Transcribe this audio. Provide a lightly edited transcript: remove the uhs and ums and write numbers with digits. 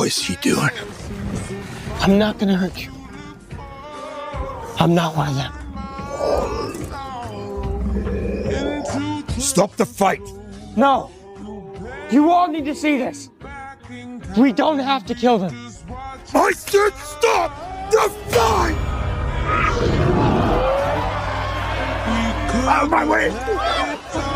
What is he doing? I'm not gonna hurt you. I'm not one of them. Stop the fight! No! You all need to see this. We don't have to kill them. I said stop the fight! Out of my way!